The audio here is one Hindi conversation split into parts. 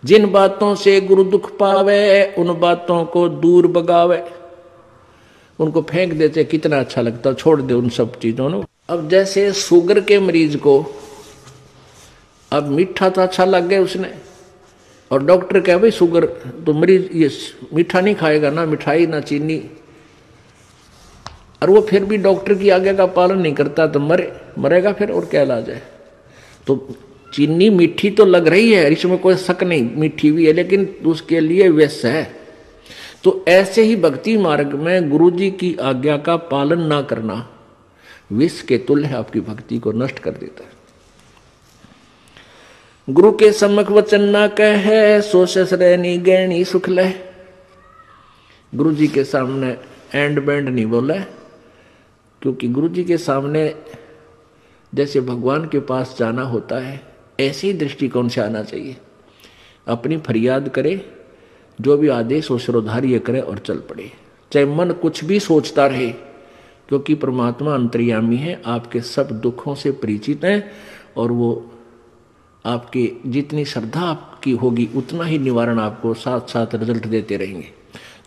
जिन बातों से गुरु दुख पावे उन बातों को दूर भगावे। उनको फेंक देते, कितना अच्छा लगता, छोड़ दे उन सब चीजों को। अब जैसे शुगर के मरीज को अब मीठा तो अच्छा लग गया उसने, और डॉक्टर कहे भाई शुगर तो मरीज ये मीठा नहीं खाएगा, ना मिठाई ना चीनी, और वो फिर भी डॉक्टर की आज्ञा का पालन नहीं करता तो मरेगा फिर, और क्या इलाज है। तो चीनी मीठी तो लग रही है, इसमें कोई शक नहीं, मीठी भी है, लेकिन उसके लिए विष है। तो ऐसे ही भक्ति मार्ग में गुरु जी की आज्ञा का पालन ना करना विष के तुल्य है, आपकी भक्ति को नष्ट कर देता है। गुरु के सम्मुख वचन ना कहे सो ससरैनी गैणी सुख ले। गुरु जी के सामने एंड बैंड नहीं बोला, क्योंकि गुरु जी के सामने जैसे भगवान के पास जाना होता है ऐसे ही दृष्टिकोण से आना चाहिए। अपनी फरियाद करे, जो भी आदेश हो सिरोधार्य करे और चल पड़े, चाहे मन कुछ भी सोचता रहे, क्योंकि परमात्मा अंतर्यामी है, आपके सब दुखों से परिचित है, और वो आपके जितनी श्रद्धा आपकी होगी उतना ही निवारण आपको साथ साथ रिजल्ट देते रहेंगे।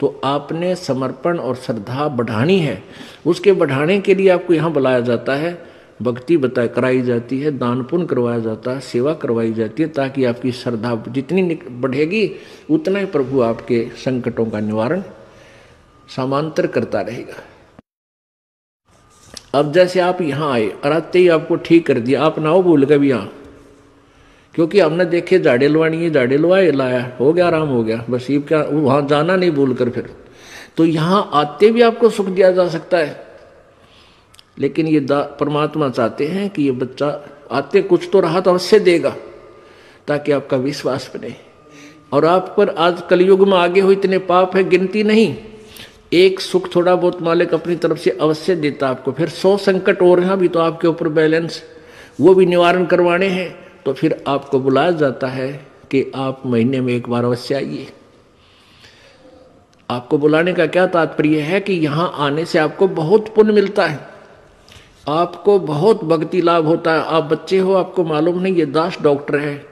तो आपने समर्पण और श्रद्धा बढ़ानी है, उसके बढ़ाने के लिए आपको यहाँ बुलाया जाता है, भक्ति कराई जाती है, दान पुण्य करवाया जाता है, सेवा करवाई जाती है, ताकि आपकी श्रद्धा जितनी बढ़ेगी उतना ही प्रभु आपके संकटों का निवारण समांतर करता रहेगा। अब जैसे आप यहाँ आए और आते ही आपको ठीक कर दिया, आप ना हो भूल गए भी यहाँ, क्योंकि हमने देखे झाड़े लवानी है, झाड़े लवाए लाया, हो गया, आराम हो गया, बस ये क्या वहां जाना नहीं भूल कर फिर। तो यहाँ आते भी आपको सुख दिया जा सकता है, लेकिन ये परमात्मा चाहते हैं कि ये बच्चा आते कुछ तो राहत अवश्य देगा, ताकि आपका विश्वास बने। और आप पर आज कलयुग में आगे हो इतने पाप है, गिनती नहीं। एक सुख थोड़ा बहुत मालिक अपनी तरफ से अवश्य देता आपको, फिर 100 संकट और हैं अभी तो आपके ऊपर बैलेंस, वो भी निवारण करवाने हैं। तो फिर आपको बुलाया जाता है कि आप महीने में एक बार अवश्य आइए। आपको बुलाने का क्या तात्पर्य है कि यहाँ आने से आपको बहुत पुण्य मिलता है, आपको बहुत भक्ति लाभ होता है। आप बच्चे हो, आपको मालूम नहीं, ये दास डॉक्टर है,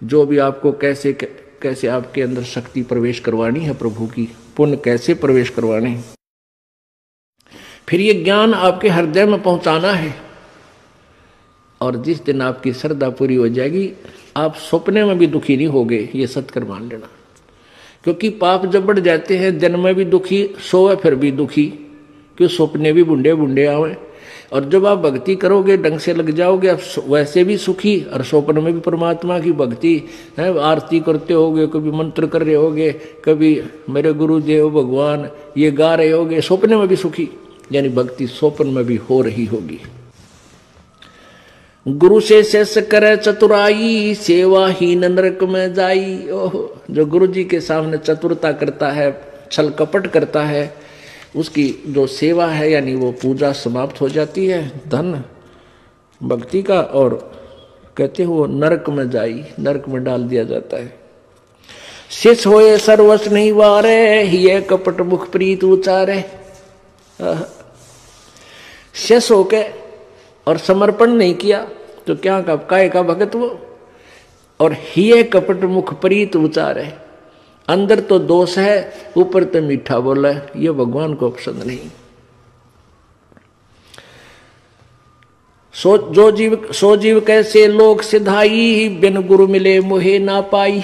जो भी आपको कैसे कैसे आपके अंदर शक्ति प्रवेश करवानी है, प्रभु की पुण्य कैसे प्रवेश करवाने हैं, फिर ये ज्ञान आपके हृदय में पहुंचाना है। और जिस दिन आपकी श्रद्धा पूरी हो जाएगी, आप सपने में भी दुखी नहीं होगे, ये सत्कर मान लेना। क्योंकि पाप जब बढ़ जाते हैं, दिन में भी दुखी, सोए फिर भी दुखी, क्यों सपने भी बुंडे बुंडे आवे। और जब आप भक्ति करोगे, ढंग से लग जाओगे, आप वैसे भी सुखी, और स्वप्न में भी परमात्मा की भक्ति है, आरती करते होगे, कभी मंत्र कर रहे होगे, कभी मेरे गुरुदेव भगवान ये गा रहे होगे, स्वप्न में भी सुखी, यानी भक्ति स्वप्न में भी हो रही होगी। गुरु से शेष करे चतुराई, सेवाहीन नरक में जाई। ओहो, जो गुरु जी के सामने चतुरता करता है, छल कपट करता है, उसकी जो सेवा है यानी वो पूजा समाप्त हो जाती है, धन भक्ति का, और कहते हैं वो नरक में जाई, नरक में डाल दिया जाता है। शेष होए सर्वस नहीं वारे, हिये कपट मुख प्रीत उचारे। शेष होके और समर्पण नहीं किया तो क्या का काय का भगत वो, और हिये कपट मुख प्रीत उचारे। अंदर तो दोष है, ऊपर तो मीठा बोला है, ये भगवान को पसंद नहीं। सो जीव कैसे लोग सिधाई, बिन गुरु मिले मोहे ना पाई।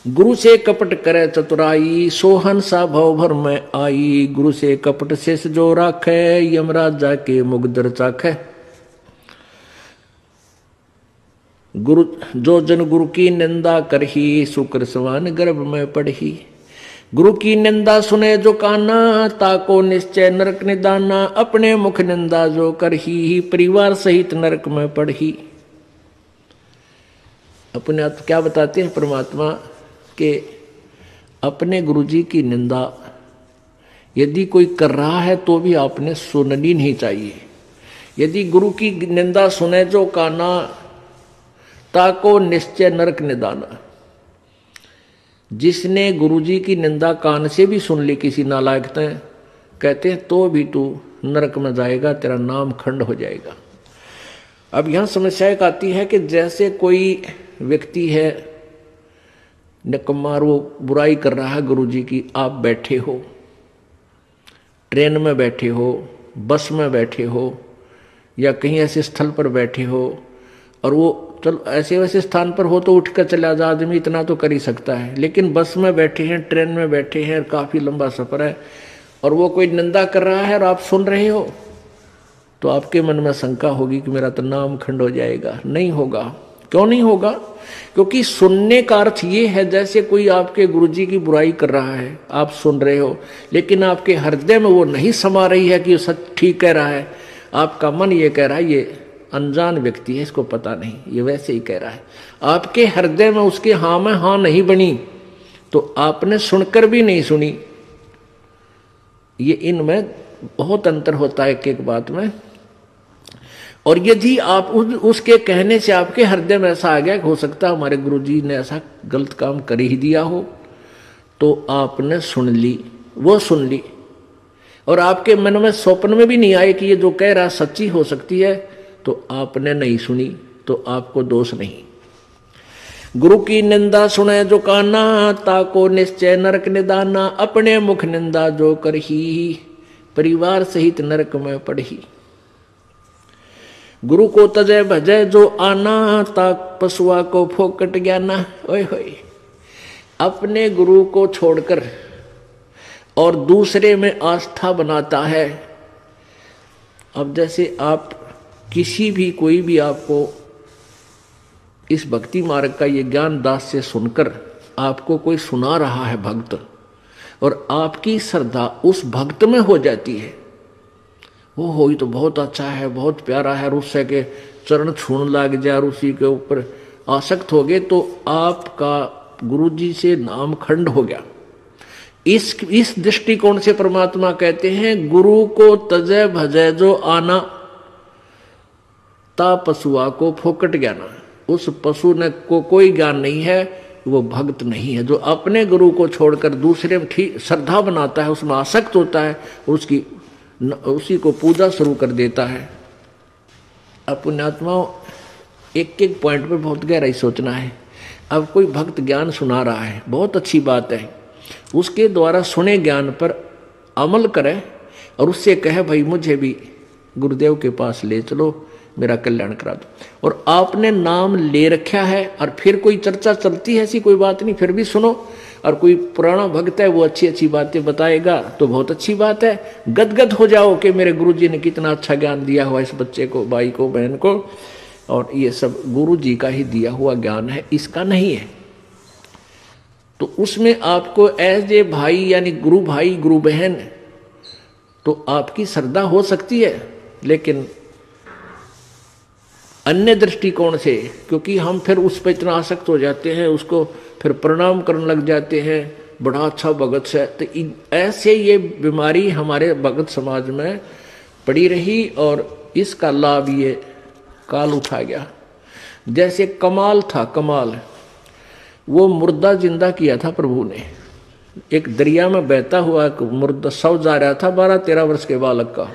गुरु से कपट करे चतुराई, सोहन सा भव भर में आई। गुरु से कपट शेष जो राखे, यमराज जाके मुगदर चाखे। गुरु जो जन गुरु की निंदा करही, शुक्र समान गर्भ में पढ़ही। गुरु की निंदा सुने जो काना, ताको निश्चय नरक निदाना। अपने मुख निंदा जो करही, परिवार सहित नरक में पढ़ही। अपने आप क्या बताते हैं परमात्मा के, अपने गुरुजी की निंदा यदि कोई कर रहा है तो भी आपने सुननी नहीं चाहिए। यदि गुरु की निंदा सुने जो काना, ताको निश्चय नरक निदाना। जिसने गुरुजी की निंदा कान से भी सुन ली किसी नालायक ने, कहते हैं तो भी तू नरक में जाएगा, तेरा नाम खंड हो जाएगा। अब यहां समस्या एक आती है कि जैसे कोई व्यक्ति है निकम्मा, वो बुराई कर रहा है गुरुजी की। आप बैठे हो, ट्रेन में बैठे हो, बस में बैठे हो, या कहीं ऐसे स्थल पर बैठे हो, और वो चलो ऐसे वैसे स्थान पर हो तो उठ कर चला जा, आदमी इतना तो कर ही सकता है। लेकिन बस में बैठे हैं, ट्रेन में बैठे हैं, काफ़ी लंबा सफ़र है, और वो कोई निंदा कर रहा है और आप सुन रहे हो, तो आपके मन में शंका होगी कि मेरा तो नाम खंड हो जाएगा। नहीं होगा। क्यों नहीं होगा? क्योंकि सुनने का अर्थ ये है जैसे कोई आपके गुरुजी की बुराई कर रहा है, आप सुन रहे हो, लेकिन आपके हृदय में वो नहीं समा रही है कि वो सच ठीक कह रहा है। आपका मन ये कह रहा है ये अनजान व्यक्ति है, इसको पता नहीं, ये वैसे ही कह रहा है। आपके हृदय में उसके हाँ में हाँ नहीं बनी, तो आपने सुनकर भी नहीं सुनी। ये इनमें बहुत अंतर होता है एक एक बात में। और यदि आप उसके कहने से आपके हृदय में ऐसा आ गया कि हो सकता है हमारे गुरुजी ने ऐसा गलत काम कर ही दिया हो, तो आपने सुन ली, वो सुन ली, और आपके मन में स्वप्न में भी नहीं आए कि ये जो कह रहा सच्ची हो सकती है, तो आपने नहीं सुनी, तो आपको दोष नहीं। गुरु की निंदा सुने जो काना, ताको निश्चय नरक निदाना। अपने मुख निंदा जो करही, परिवार सहित नरक में पड़ही। गुरु को तजय भजय जो आना, ताक पशुआ को फोकट ज्ञाना। ओए होए, अपने गुरु को छोड़कर और दूसरे में आस्था बनाता है। अब जैसे आप किसी भी कोई भी आपको इस भक्ति मार्ग का ये ज्ञान दास से सुनकर आपको कोई सुना रहा है भक्त, और आपकी श्रद्धा उस भक्त में हो जाती है, वो हो तो बहुत अच्छा है, बहुत प्यारा है, और उससे के चरण छूने लग जाए और उसी के ऊपर आसक्त हो गए, तो आपका गुरुजी से नाम खंड हो गया। इस दृष्टिकोण से परमात्मा कहते हैं गुरु को तजय भजय जो आना, ता पशुआ को फोकट ज्ञाना। उस पशु ने को कोई ज्ञान नहीं है, वो भक्त नहीं है। जो अपने गुरु को छोड़कर दूसरे में ठीक श्रद्धा बनाता है, उसमें आसक्त होता है, उसी को पूजा शुरू कर देता है। अब पुण्यात्माओं, एक एक पॉइंट पे बहुत गहराई सोचना है। अब कोई भक्त ज्ञान सुना रहा है, बहुत अच्छी बात है, उसके द्वारा सुने ज्ञान पर अमल करे और उससे कहे भाई मुझे भी गुरुदेव के पास ले चलो, मेरा कल्याण करा दो। और आपने नाम ले रखा है और फिर कोई चर्चा चलती है, ऐसी कोई बात नहीं, फिर भी सुनो। और कोई पुराना भक्त है वो अच्छी अच्छी बातें बताएगा तो बहुत अच्छी बात है, गदगद हो जाओ कि मेरे गुरुजी ने कितना अच्छा ज्ञान दिया हुआ इस बच्चे को, भाई को, बहन को, और ये सब गुरुजी का ही दिया हुआ ज्ञान है, इसका नहीं है। तो उसमें आपको एज ए भाई यानी गुरु भाई गुरु बहन तो आपकी श्रद्धा हो सकती है, लेकिन अन्य दृष्टिकोण से, क्योंकि हम फिर उस पर इतना आसक्त हो जाते हैं, उसको फिर प्रणाम करने लग जाते हैं, बड़ा अच्छा भगत है, तो ऐसे ये बीमारी हमारे भगत समाज में पड़ी रही और इसका लाभ ये काल उठा गया। जैसे कमाल था, कमाल वो मुर्दा जिंदा किया था प्रभु ने। एक दरिया में बहता हुआ मुर्दा शव जा रहा था 12-13 वर्ष के बालक का,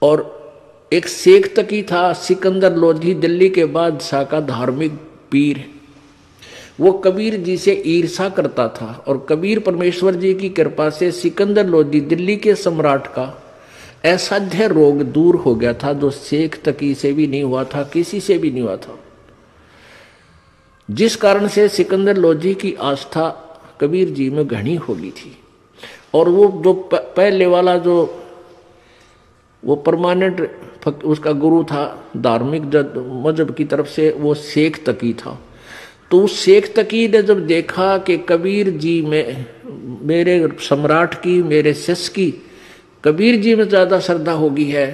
और एक शेख तकी था सिकंदर लोधी, दिल्ली के बादशाह का धार्मिक पीर। वो कबीर जी से ईर्षा करता था और कबीर परमेश्वर जी की कृपा से सिकंदर लोधी दिल्ली के सम्राट का असाध्य रोग दूर हो गया था, जो शेख तकी से भी नहीं हुआ था, किसी से भी नहीं हुआ था, जिस कारण से सिकंदर लोधी की आस्था कबीर जी में घनी हो गई थी। और वो जो पहले वाला जो वो परमानेंट उसका गुरु था धार्मिक मजहब की तरफ से, वो शेख तकी था। तो उस शेख तकी ने जब देखा कि कबीर जी में, मेरे सम्राट की, मेरे शिष्य की कबीर जी में ज़्यादा श्रद्धा होगी है,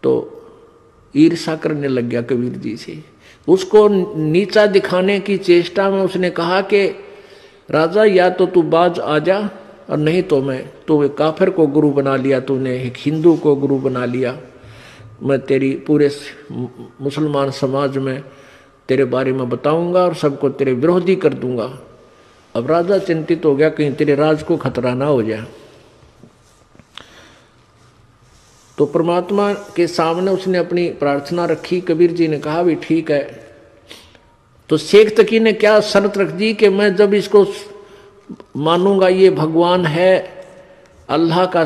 तो ईर्षा करने लग गया कबीर जी से। उसको नीचा दिखाने की चेष्टा में उसने कहा कि राजा या तो तू बाज आ जा, और नहीं तो मैं, तो एक काफिर को गुरु बना लिया तूने, एक हिंदू को गुरु बना लिया, मैं तेरी पूरे मुसलमान समाज में तेरे बारे में बताऊंगा और सबको तेरे विरोधी कर दूंगा। अब राजा चिंतित हो गया कहीं तेरे राज को खतरा ना हो जाए। तो परमात्मा के सामने उसने अपनी प्रार्थना रखी। कबीर जी ने कहा भी ठीक है। तो शेख तकी ने क्या शर्त रख दी कि मैं जब इसको मानूंगा ये भगवान है, अल्लाह का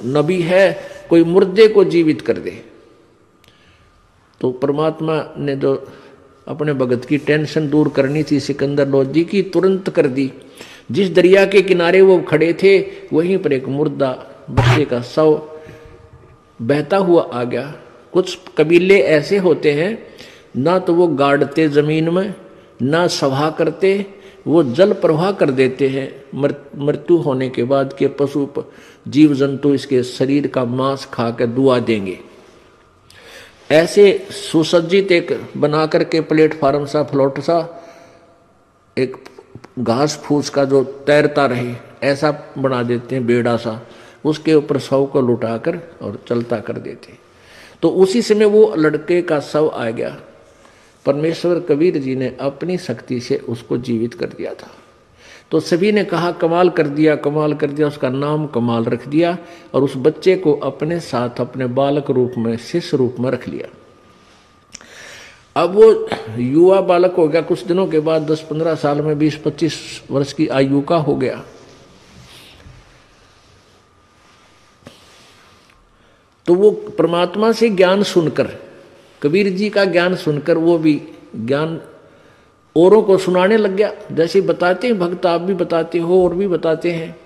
नबी है, कोई मुर्दे को जीवित कर दे। तो परमात्मा ने जो अपने भगत की टेंशन दूर करनी थी सिकंदर लोधी की, तुरंत कर दी। जिस दरिया के किनारे वो खड़े थे वहीं पर एक मुर्दा बच्चे का शव बहता हुआ आ गया। कुछ कबीले ऐसे होते हैं, ना तो वो गाड़ते जमीन में, ना सभा करते, वो जल प्रवाह कर देते हैं मृत्यु होने के बाद के पशु जीव जंतु इसके शरीर का मांस खा के दुआ देंगे। ऐसे सुसज्जित एक बना करके प्लेटफार्म सा, फ्लोट सा, एक घास फूस का जो तैरता रहे ऐसा बना देते हैं, बेड़ा सा, उसके ऊपर शव को लुटाकर और चलता कर देते। तो उसी समय वो लड़के का शव आ गया। परमेश्वर कबीर जी ने अपनी शक्ति से उसको जीवित कर दिया था। तो सभी ने कहा कमाल कर दिया, कमाल कर दिया। उसका नाम कमाल रख दिया और उस बच्चे को अपने साथ अपने बालक रूप में, शिष्य रूप में रख लिया। अब वो युवा बालक हो गया। कुछ दिनों के बाद 10-15 साल में 20-25 वर्ष की आयु का हो गया। तो वो परमात्मा से ज्ञान सुनकर, कबीर जी का ज्ञान सुनकर वो भी ज्ञान औरों को सुनाने लग गया। जैसे बताते हैं भक्त, आप भी बताते हो और भी बताते हैं।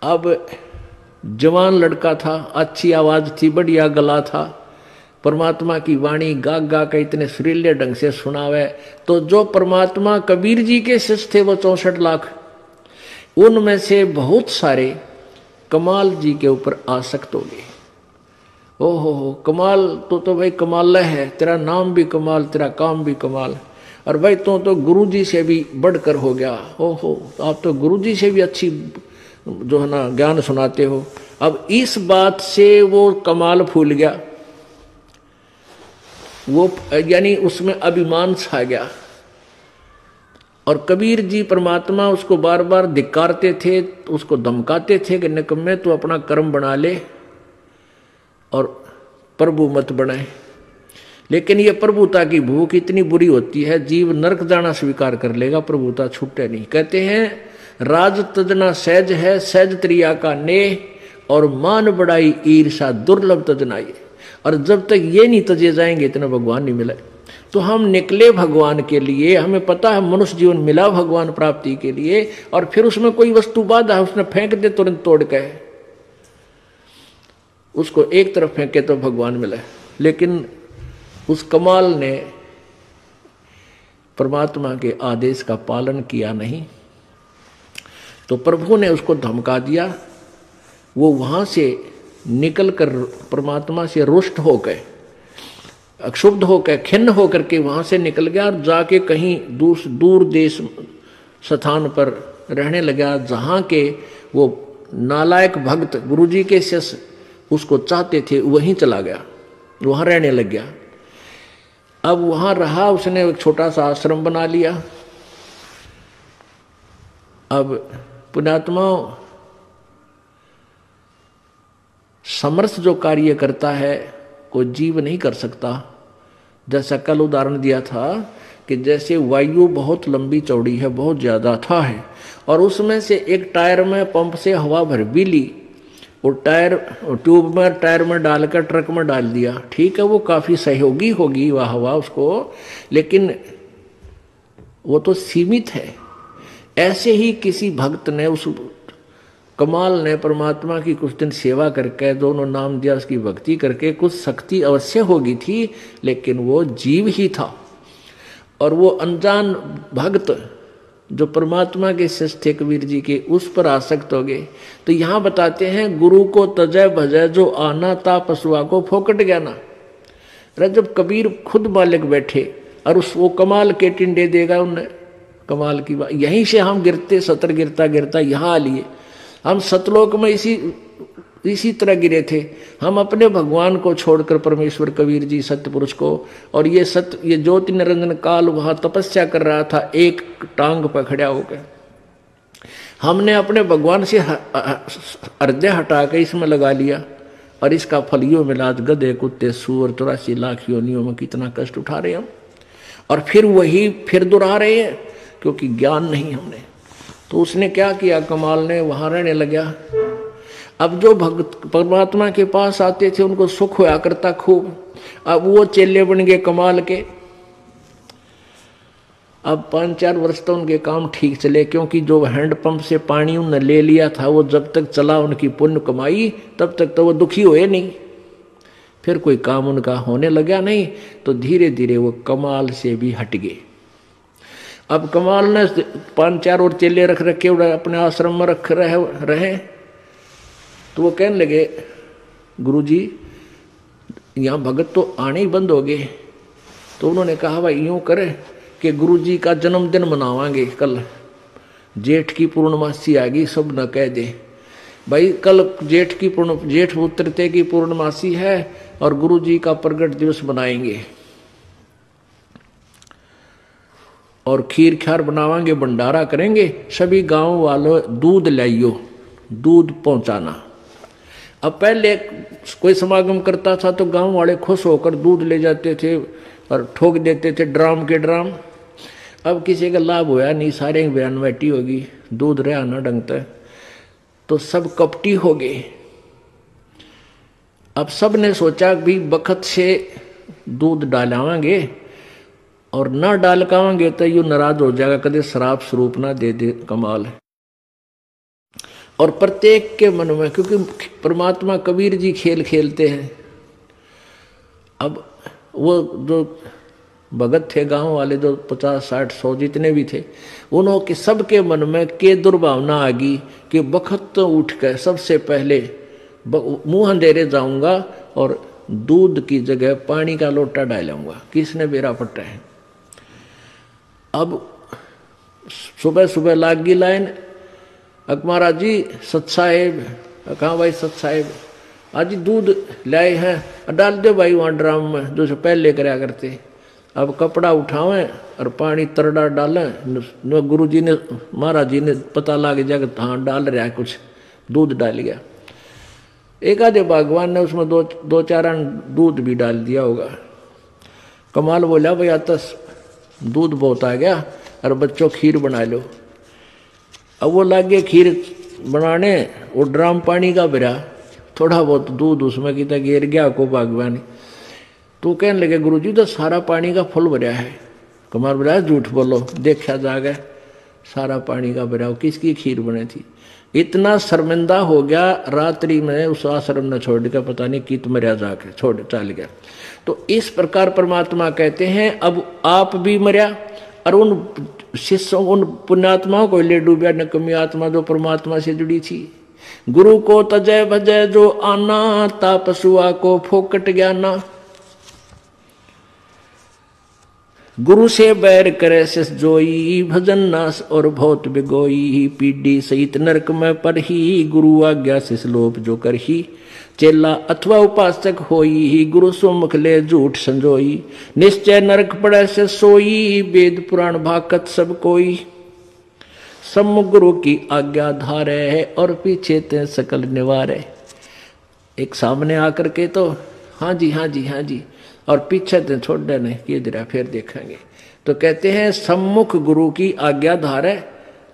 अब जवान लड़का था, अच्छी आवाज थी, बढ़िया गला था, परमात्मा की वाणी गा गा के इतने सुरीले ढंग से सुनावे। तो जो परमात्मा कबीर जी के शिष्य थे वो 64 लाख, उनमें से बहुत सारे कमाल जी के ऊपर आसक्त हो गए। ओहो कमाल तो भाई कमाल है, तेरा नाम भी कमाल, तेरा काम भी कमाल, और भाई तो गुरु जी से भी बढ़कर हो गया। ओहो आप तो गुरु जी से भी अच्छी जो है ना ज्ञान सुनाते हो। अब इस बात से वो कमाल फूल गया, वो यानी उसमें अभिमान छा गया। और कबीर जी परमात्मा उसको बार बार धिक्कारते थे, उसको धमकाते थे कि निकम्मे तू अपना कर्म बना ले और प्रभु मत बनाए। लेकिन ये प्रभुता की भूख इतनी बुरी होती है, जीव नरक जाना स्वीकार कर लेगा, प्रभुता छूटे नहीं। कहते हैं राज तजना सहज है, सहज त्रिया का नेह, और मान बढ़ाई ईर्षा दुर्लभ तजनाई। और जब तक ये नहीं तजे जाएंगे इतना भगवान नहीं मिले। तो हम निकले भगवान के लिए, हमें पता है मनुष्य जीवन मिला भगवान प्राप्ति के लिए, और फिर उसमें कोई वस्तु बाधा उसने फेंक दे तुरंत तोड़ के, उसको एक तरफ फेंके तो भगवान मिले। लेकिन उस कमाल ने परमात्मा के आदेश का पालन किया नहीं, तो प्रभु ने उसको धमका दिया। वो वहां से निकलकर परमात्मा से रुष्ट होकर, अक्षुब्ध होकर, खिन्न होकर के वहां से निकल गया और जाके कहीं दूर देश स्थान पर रहने लगा, जहां के वो नालायक भक्त गुरुजी के शिष्य उसको चाहते थे, वहीं चला गया, वहां रहने लग गया। अब वहां रहा, उसने एक छोटा सा आश्रम बना लिया। अब पुण्यात्मा समर्थ जो कार्य करता है कोई जीव नहीं कर सकता। जैसा कल उदाहरण दिया था कि जैसे वायु बहुत लंबी चौड़ी है, बहुत ज्यादा था है, और उसमें से एक टायर में पंप से हवा भर भी ली, वो टायर ट्यूब में टायर में डालकर ट्रक में डाल दिया, ठीक है वो काफी सहयोगी होगी वह हवा उसको, लेकिन वो तो सीमित है। ऐसे ही किसी भक्त ने, उस कमाल ने परमात्मा की कुछ दिन सेवा करके, दोनों नाम दिया, उसकी भक्ति करके कुछ शक्ति अवश्य होगी थी, लेकिन वो जीव ही था। और वो अनजान भक्त जो परमात्मा के शिष्य थे कबीर जी के, उस पर आसक्त हो गए। तो यहाँ बताते हैं गुरु को तजय भजय जो आना ता पशुआ को फोकट गया ना। जब कबीर खुद मालिक बैठे और उस वो कमाल के टिंडे देगा उन्हें, कमाल की बात। यहीं से हम गिरते, सतर गिरता गिरता यहाँ आ लिए। हम सतलोक में इसी तरह गिरे थे। हम अपने भगवान को छोड़कर परमेश्वर कबीर जी सत्य पुरुष को, और ये ज्योति निरंजन काल वहां तपस्या कर रहा था, एक टांग पर खड़ा होकर। हमने अपने भगवान से हृदय हटा के इसमें लगा लिया और इसका फल यो मिला। आज गधे कुत्ते सूअर 84 लाख योनियों में कितना कष्ट उठा रहे हम, और फिर वही फिर दोहरा रहे हैं क्योंकि ज्ञान नहीं हमने। तो उसने क्या किया, कमाल ने वहां रहने लगा। अब जो भक्त परमात्मा के पास आते थे उनको सुख होया करता खूब। अब वो चेले बन गए कमाल के। अब 5-4 वर्ष तो उनके काम ठीक चले, क्योंकि जो हैंडपंप से पानी उन्होंने ले लिया था वो जब तक चला उनकी पुण्य कमाई तब तक तो वो दुखी हुए नहीं। फिर कोई काम उनका होने लगा नहीं, तो धीरे धीरे वो कमाल से भी हट गए। अब कमाल ने 5-4 और चेले रख रखे अपने आश्रम में रख रहे। तो वो कहने लगे, गुरुजी यहाँ भगत तो आने ही बंद हो गए। तो उन्होंने कहा भाई यूँ करे कि गुरुजी का जन्मदिन मनावांगे कल, जेठ की पूर्णमासी आ गई, सब न कह दे भाई कल जेठ उतरते की पूर्णमासी है और गुरुजी का प्रगट दिवस मनाएंगे और खीर ख्यार बनावांगे, भंडारा करेंगे। सभी गांव वालों दूध लाइयो, दूध पहुंचाना। अब पहले कोई समागम करता था तो गांव वाले खुश होकर दूध ले जाते थे और ठोक देते थे ड्राम के ड्राम। अब किसी का लाभ होया नहीं, सारे बयान बैठी होगी, दूध रहा ना ढंगता, तो सब कपटी हो गए। अब सब ने सोचा भी बखत से दूध डालावांगे और ना डाल कावांगे तो यू नाराज हो जाएगा, कदे शराब स्वरूप ना दे दे। कमाल है। और प्रत्येक के मन में, क्योंकि परमात्मा कबीर जी खेल खेलते हैं। अब वो जो भगत थे गांव वाले, जो 50, 60, 100 जितने भी थे, उन्होंने सबके मन में के दुर्भावना आ गई कि बखत तो उठ कर सबसे पहले मुंह अंधेरे जाऊंगा और दूध की जगह पानी का लोटा डालूंगा। किसने बेरा पट्टा है। अब सुबह सुबह लाग गई लाइन, अकमारा जी सत साहेब, कहाँ भाई सत साहेब, आज दूध लाए हैं, डाल दो भाई वहाँ ड्राम में जो पहले कराया करते। अब कपड़ा उठावें और पानी तरड़ा डालें। गुरु जी ने महाराज जी ने पता लग जाएगा हाँ डाल रहा है कुछ, दूध डाल गया। एक आधे भगवान ने उसमें दो चार दूध भी डाल दिया होगा। कमाल बोला भाई आता दूध बहुत आ गया और बच्चों खीर बना लो। अब वो लागे खीर बनाने, वो ड्राम पानी का भरा, थोड़ा बहुत दूध उसमें कितना गिर गया को भगवान। तो कहने लगे गुरुजी तो सारा पानी का फुल भरा है। कमाल बोला झूठ बोलो, देखा जाएगा सारा पानी का भरा, किसकी खीर बनी थी। इतना शर्मिंदा हो गया, रात्रि में उस आश्रम ने छोड़ दिया, पता नहीं कित मरिया जाके छोड़ चल गया। तो इस प्रकार परमात्मा कहते हैं अब आप भी मरिया और उन शिष्यों उन पुण्यात्माओं को ले डूबा, नकमी आत्मा जो परमात्मा से जुड़ी थी। गुरु को तजय भजय जो आना, तापसुआ को फोकट ज्ञाना। गुरु से बैर करे शिष जोई, भजन नाश और बहुत बिगोई। पीढ़ी सहित नरक में परही, गुरु आज्ञा शिष लोप जो करही। चेला अथवा उपासक होई, गुरु सुमुख ले झूठ संजोई। निश्चय नरक पड़े से सोई, वेद पुराण भाकत सब कोई। सम्मुख गुरु की आज्ञा धारे, और पीछे ते सकल निवारे। एक सामने आकर के तो हाँ जी हाँ जी हाँ जी, और पीछे ते छोड़ देने ये जरा फिर देखेंगे। तो कहते हैं सम्मुख गुरु की आज्ञा धारे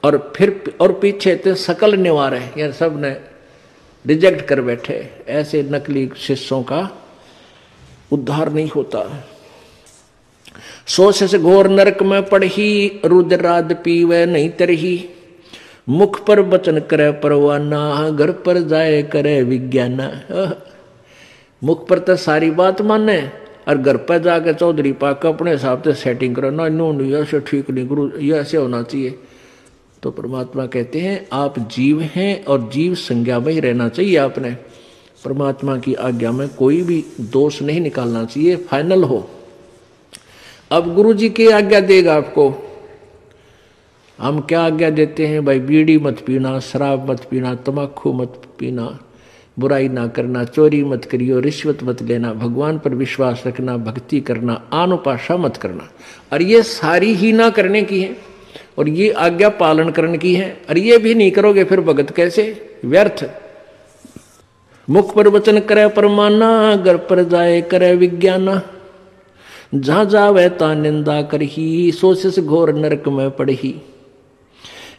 और पीछे ते सकल निवारे, यार सब ने रिजेक्ट कर बैठे। ऐसे नकली शिष्यों का उद्धार नहीं होता। सोच से घोर नरक में पड़ही, रुद्राद पीवे नहीं तरही। मुख पर वचन करे परवाना, घर पर जाए करे विज्ञाना। मुख पर तो सारी बात माने और घर पर जाके चौधरी पाक अपने हिसाब से सेटिंग करो ना, नो ऐसे ठीक नहीं गुरु, ये ऐसे होना चाहिए। तो परमात्मा कहते हैं आप जीव हैं और जीव संज्ञा में ही रहना चाहिए। आपने परमात्मा की आज्ञा में कोई भी दोष नहीं निकालना चाहिए, फाइनल हो। अब गुरु जी की आज्ञा देगा आपको। हम क्या आज्ञा देते हैं भाई, बीड़ी मत पीना, शराब मत पीना, तम्बाकू मत पीना, बुराई ना करना, चोरी मत करियो, रिश्वत मत लेना, भगवान पर विश्वास रखना, भक्ति करना, आनुपाशा मत करना। और ये सारी ही ना करने की है। और ये आज्ञा पालन करने की है। और ये भी नहीं करोगे फिर भगत कैसे, व्यर्थ। मुख पर वचन करे परमाना, घर पर जाए करे विज्ञाना। जहां जावे ता निंदा करही, सोच घोर नरक में पड़ही।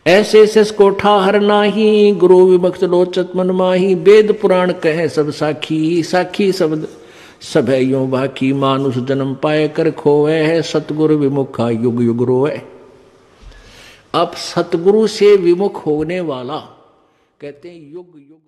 ऐसे शेष को ठाहर नाही, गुरु विमुक्त लोचत मन माही। वेद पुराण कहे सब साखी, साखी शब्द सब है यूं बाकी। मानुष जन्म पाए कर खोवे है, सतगुरु विमुखा युग युग रोए। अब सतगुरु से विमुख होने वाला कहते हैं युग युग